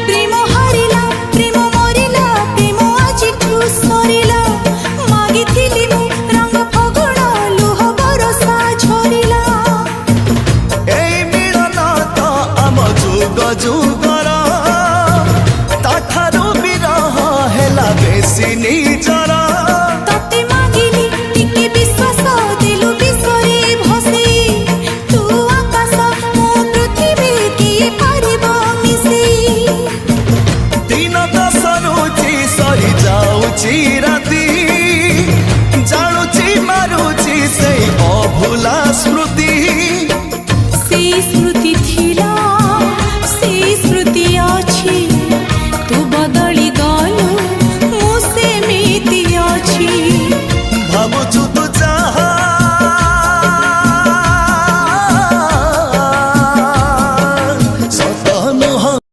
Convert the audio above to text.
প্রেম হারিলা প্রেম মরিলা প্রেম আজিঠু সরিলা মাগিথিলি মু রঙ ফগুণ লুহ বরষা ঝরিলা এই মিলন তো আম যুগ যুগর তাঠারু বিরহ হেলা বেশি নিজর ততে মাগিলি টিকে বিশ্বাস দেলু বিশ্বরে ভসি তু আকাশ মো পৃথিবী কিয়ে পারিব মিশি দিন দশ রুচি সরি যাউছি